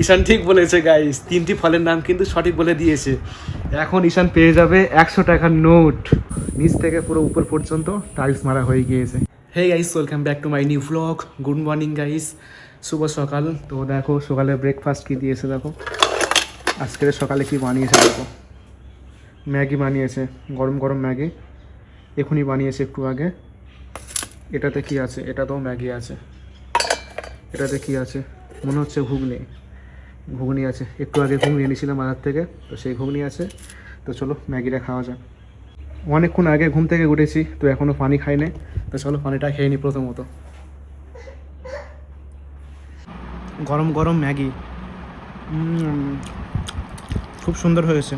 ঈশান ঠিক বলেছে গাইস, তিনটি ফলের নাম কিন্তু সঠিক বলে দিয়েছে। এখন ঈশান পেয়ে যাবে 100 টাকার নোট। নিচ থেকে পুরো উপর পর্যন্ত টাইলস মারা হয়ে গিয়েছে। Hey guys, welcome back to my new vlog. Good morning guys, শুভ সকাল। তো দেখো সকালে ব্রেকফাস্ট কি দিয়েছে, দেখো আজকের সকালে কি বানিয়েছে। দেখো ম্যাগি বানিয়েছে, গরম গরম ম্যাগি এখনই বানিয়েছে একটু আগে। এটাতে কি আছে? এটাতেও ম্যাগি আছে। এটাতে কি আছে? মনে হচ্ছে ঘুগনি আছে। একটু আগে ঘুগনি এনেছিলাম বাজার থেকে, তো সেই ঘুগনি আছে। তো চলো ম্যাগিটা খাওয়া যাক। অনেকক্ষণ আগে ঘুম থেকে উঠেছি, তো এখনও পানি খাইনি। তো চলো পানিটা খেয়ে নিই প্রথমত। গরম গরম ম্যাগি, খুব সুন্দর হয়েছে।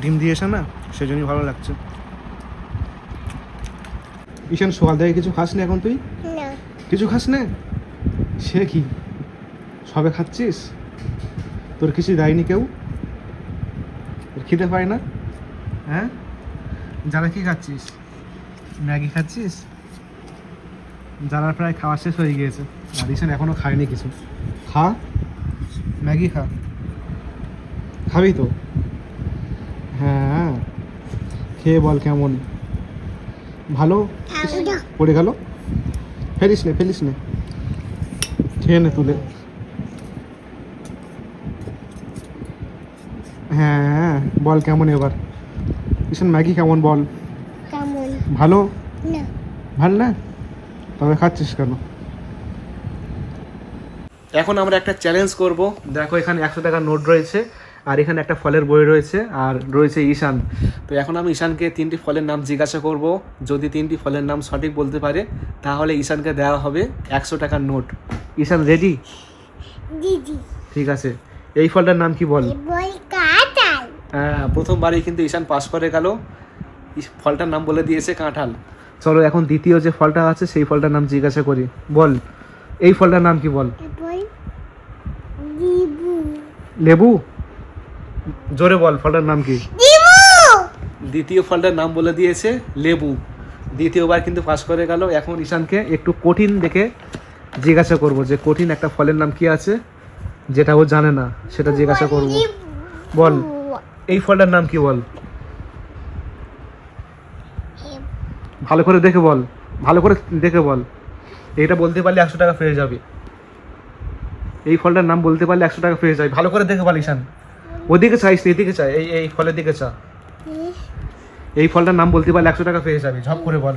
ডিম দিয়েছে না, সেজন্যই ভালো লাগছে। ঈশান, সকাল থেকে কিছু খাস না এখন? তুই কিছু খাস না? সে কি সবে খাচ্ছিস? তোর কিছু দেয়নি কেউ? তোর খিদে পায় না? হ্যাঁ, যারা কি খাচ্ছিস? ম্যাগি খাচ্ছিস? যারা প্রায় খাওয়া শেষ হয়ে গিয়েছে, আর ঈশান এখনো খায়নি কিছু। খা, ম্যাগি খা। খাবি তো? হ্যাঁ, খেয়ে বল কেমন। ভালো? পড়ে গেল, ফেলিস নে, খেয়ে নে তুলে। হ্যাঁ বল কেমন এবার। ঈশান ম্যাগি কেমন বল? ভালো না? ভাল না? তবে খাচ্ছিস কেন? এখন আমরা একটা চ্যালেঞ্জ করব। দেখো এখানে 100 টাকার নোট রয়েছে, আর এখানে একটা ফলের বই রয়েছে, আর রয়েছে ঈশান। তো এখন আমি ঈশানকে 3টি ফলের নাম জিজ্ঞাসা করব। যদি 3টি ফলের নাম সঠিক বলতে পারে, তাহলে ঈশানকে দেওয়া হবে 100 টাকার নোট। ঈশান রেডি? ঠিক আছে। এই ফলটার নাম কি বল? হ্যাঁ, প্রথমবারই কিন্তু ঈশান পাস করে গেল। ফলটার নাম বলে দিয়েছে কাঁঠাল। চলো এখন দ্বিতীয় যে ফলটা আছে সেই ফলটার নাম জিজ্ঞাসা করি। বল, এই ফলটার নাম কি বল? লেবু। জোরে বল, ফলটার নাম কি? দ্বিতীয় ফলটার নাম বলে দিয়েছে লেবু। দ্বিতীয়বার কিন্তু পাস করে গেল। এখন ঈশানকে একটু কঠিন দেখে জিজ্ঞাসা করব, যে কঠিন একটা ফলের নাম কি আছে যেটা ও জানে না, সেটা জিজ্ঞাসা করব। বল, এই ফলটার নাম কি বল? ভালো করে দেখে বল, এইটা বলতে পারলে 100 টাকা পেয়ে যাবে। এই ফলটার নাম বলতে পারলে 100 টাকা পেয়ে যাবে। ভালো করে দেখে বল ঈশান। ওদিকে চাইস, এদিকে চাই, এই ফলের দিকে চা। এই ফলটার নাম বলতে পারলে 100 টাকা পেয়ে যাবে। ঝপ করে বল।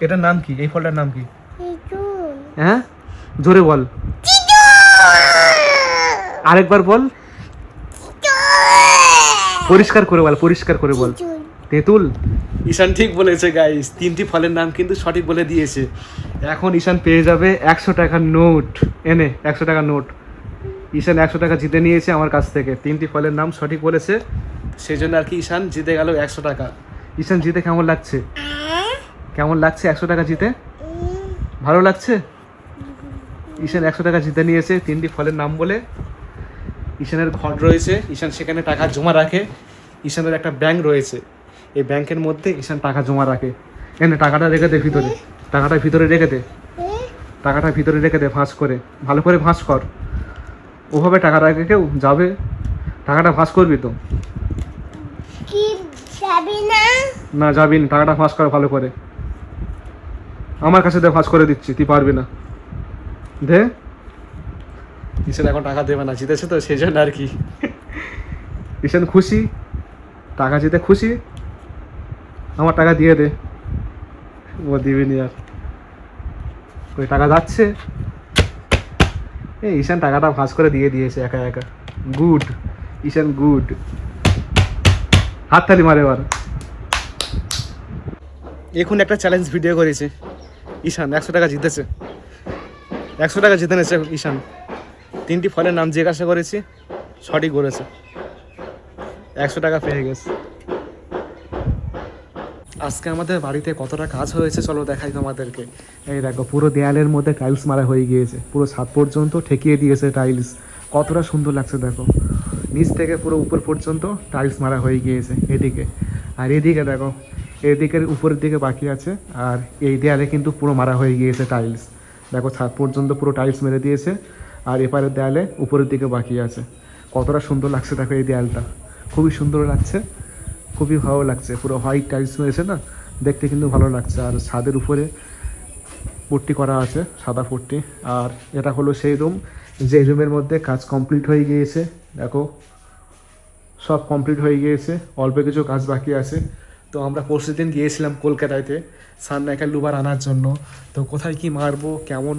এটার নাম কি? এই ফলটার নাম কি? হ্যাঁ, জোরে বল, আরেকবার বল, পরিষ্কার করে বল। তেঁতুল। ঈশান ঠিক বলেছে গাইস, 3টি ফলের নাম কিন্তু সঠিক বলে দিয়েছে। এখন ঈশান পেয়ে যাবে 100 টাকার নোট। এনে 100 টাকার নোট। ঈশান 100 টাকা জিতে নিয়েছে আমার কাছ থেকে। 3টি ফলের নাম সঠিক বলেছে, সেই জন্য আর কি ঈশান জিতে গেল 100 টাকা। ঈশান জিতে কেমন লাগছে? 100 টাকা জিতে ভালো লাগছে? ঈশান 100 টাকা জিতে নিয়েছে 3টি ফলের নাম বলে। ঈশানের ঘর রয়েছে, ঈশান সেখানে টাকা জমা রাখে। ঈশানের একটা ব্যাংক রয়েছে, এই ব্যাংকের মধ্যে ঈশান টাকা জমা রাখে। এনে টাকাটা রেখে দে ভিতরে, টাকাটা ভিতরে রেখে দে ভাঁজ করে। ভালো করে ভাঁজ কর। ওভাবে টাকা রাখে কেউ যাবে? টাকাটা ভাঁজ করবি তো? না যাবি না, টাকাটা ভাঁজ কর ভালো করে। আমার কাছে দে, ভাঁজ করে দিচ্ছি, তুই পারবি না, দে। ঈশান এখন টাকা দেবে না, জিতেছে তো সেই জন্য আর কি। ঈশান খুশি, টাকা জিতে খুশি। আমার টাকা দিয়ে দে। ও দিবিনি আর, ওই টাকা যাচ্ছে। এই ঈশান টাকাটা ভাঁজ করে দিয়ে দিয়েছে একা। গুড ঈশান, গুড। হাততালি মারে এবার। এখন একটা চ্যালেঞ্জ ভিডিও করেছে ঈশান, 100 টাকা জিতেছে। 100 টাকা জিতে নিয়েছে ঈশান। 3টি ফলের নাম জিজ্ঞাসা করেছি, সঠিক বলেছে। 100 টাকা পেয়ে গেছে। আজকে আমাদের বাড়িতে কতটা কাজ হয়েছে চলো দেখাই তোমাদেরকে। এই দেখো পুরো দেয়ালের মধ্যে টাইলস মারা হয়ে গিয়েছে, পুরো ছাদ পর্যন্ত ঠেকিয়ে দিয়েছে টাইলস। কতটা সুন্দর লাগছে দেখো, নিচ থেকে পুরো উপর পর্যন্ত টাইলস মারা হয়ে গিয়েছে এদিকে। আর এদিকে দেখো, এদিকের উপরের দিকে বাকি আছে, আর এই দেয়ালে কিন্তু পুরো মারা হয়ে গিয়েছে টাইলস। দেখো ছাদ পর্যন্ত পুরো টাইলস মেরে দিয়েছে, আর এপারের দেয়ালে উপরের দিকে বাকি আছে। কতটা সুন্দর লাগছে দেখো এই দেয়ালটা, খুবই সুন্দর লাগছে, খুবই ভালো লাগছে। পুরো হোয়াইট টাইলস মেরেছে না, দেখতে কিন্তু ভালো লাগছে। আর ছাদের উপরে পট্টি করা আছে, সাদা পট্টি। আর এটা হলো সেই রুম, যে রুমের মধ্যে কাজ কমপ্লিট হয়ে গিয়েছে। দেখো সব কমপ্লিট হয়ে গিয়েছে, অল্প কিছু কাজ বাকি আছে। তো আমরা পরশু দিন গিয়েছিলাম কলকাতাতে সানরাইকার লুবার আনার জন্য। তো কোথায় কি মারবো, কেমন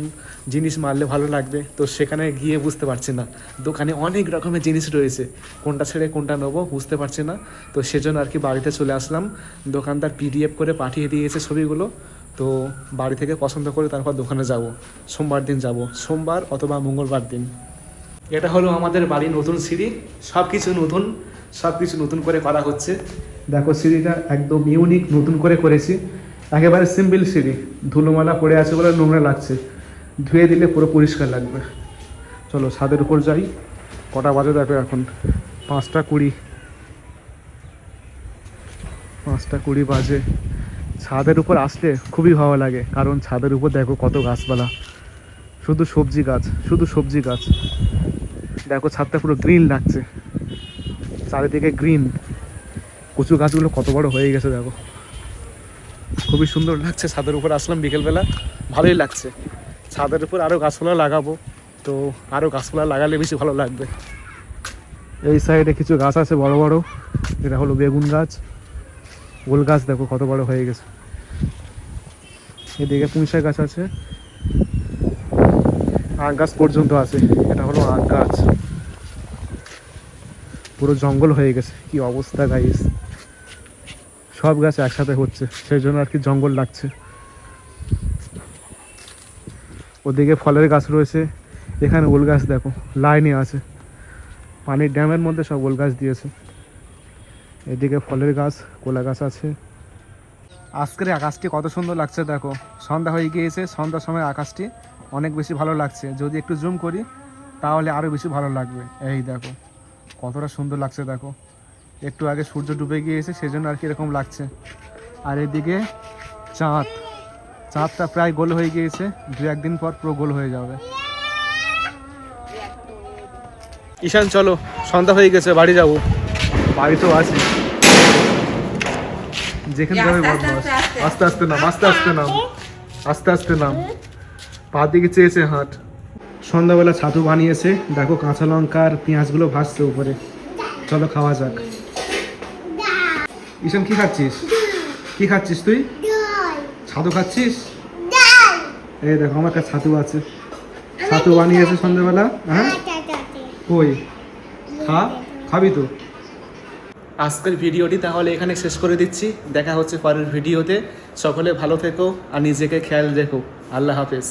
জিনিস মারলে ভালো লাগবে, তো সেখানে গিয়ে বুঝতে পারছি না। দোকানে অনেক রকমের জিনিস রয়েছে, কোনটা ছেড়ে কোনটা নেবো বুঝতে পারছি না। তো সেজন্য আর কি বাড়িতে চলে আসলাম। দোকানদার PDF করে পাঠিয়ে দিয়েছে ছবিগুলো। তো বাড়ি থেকে পছন্দ করে তারপর দোকানে যাব। সোমবার দিন যাব, সোমবার অথবা মঙ্গলবার দিন। এটা হলো আমাদের বাড়ির নতুন সিঁড়ি, সব কিছু নতুন, সব কিছু নতুন করে করা হচ্ছে। দেখো সিঁড়িটা একদম ইউনিক, নতুন করে করেছি। একেবারে সিম্পল সিঁড়ি, ধুলোমালা পড়ে আছে বলে নোংরা লাগছে, ধুয়ে দিলে পুরো পরিষ্কার লাগবে। চলো ছাদের উপর যাই। কটা বাজে দেখো এখন, 5টা 20, 5টা 20 বাজে। ছাদের উপর আসলে খুবই ভালো লাগে, কারণ ছাদের উপর দেখো কত গাছপালা, শুধু সবজি গাছ, শুধু সবজি গাছ। দেখো ছাদটা পুরো গ্রিন লাগছে, চারিদিকে গ্রিন। কচু গাছগুলো কত বড় হয়ে গেছে দেখো, খুবই সুন্দর লাগছে। ছাদের উপর আসলাম বিকেলবেলা, ভালোই লাগছে। ছাদের উপর আরও গাছপালা লাগাবো, তো আরও গাছপালা লাগালে বেশি ভালো লাগবে। এই সাইডে কিছু গাছ আছে বড় বড়, এটা হলো বেগুন গাছ। ওল গাছ দেখো কত বড় হয়ে গেছে। এদিকে পুঁইশাক গাছ আছে, আখ গাছ পর্যন্ত আছে। এটা হলো আখ গাছ, পুরো জঙ্গল হয়ে গেছে, কি অবস্থা গাইস। সব গাছ একসাথে হচ্ছে, সেই জন্য আর কি জঙ্গল লাগছে। ওদিকে ফলের গাছ রয়েছে, এখানে ওল গাছ দেখো লাইনে আছে, পানির ড্যামের মধ্যে সব ওল গাছ দিয়েছে। এদিকে ফলের গাছ, কলা গাছ আছে। আজকের আকাশটি কত সুন্দর লাগছে দেখো, সন্ধ্যা হয়ে গিয়েছে, সন্ধ্যার সময় আকাশটি অনেক বেশি ভালো লাগছে। যদি একটু জুম করি তাহলে আরও বেশি ভালো লাগবে। এই দেখো কতটা সুন্দর লাগছে দেখো, একটু আগে সূর্য ডুবে গিয়েছে সেজন্য আর কি এরকম লাগছে। আর এদিকে চাঁদ, চাঁদটা প্রায় গোল হয়ে গিয়েছে, 2-1 দিন পর পুরো গোল হয়ে যাবে। ঈশান চলো, সন্ধ্যা হয়ে গেছে, বাড়ি যাবো। বাড়িতেও আছি, যেখানে যাবে বদমাস। আস্তে আস্তে নাম, আস্তে আস্তে নাম, আস্তে আস্তে নাম, পা দিকে চেয়েছে হাট। সন্ধ্যাবেলা ছাতু বানিয়েছে, দেখো কাঁচা লঙ্কা আর পেঁয়াজগুলো ভাজছে উপরে। চলো খাওয়া যাক। ঈশান কি খাচ্ছিস, কি খাচ্ছিস তুই? ছাতু খাচ্ছিস? এই দেখো আমার কাছে ছাতু আছে, ছাতু বানিয়েছে সন্ধ্যাবেলা। হ্যাঁ কই, খাবি তো? আজকের ভিডিওটি তাহলে এখানে শেষ করে দিচ্ছি, দেখা হচ্ছে পরের ভিডিওতে। সকলে ভালো থেকো আর নিজেকে খেয়াল রেখো। আল্লাহ হাফেজ।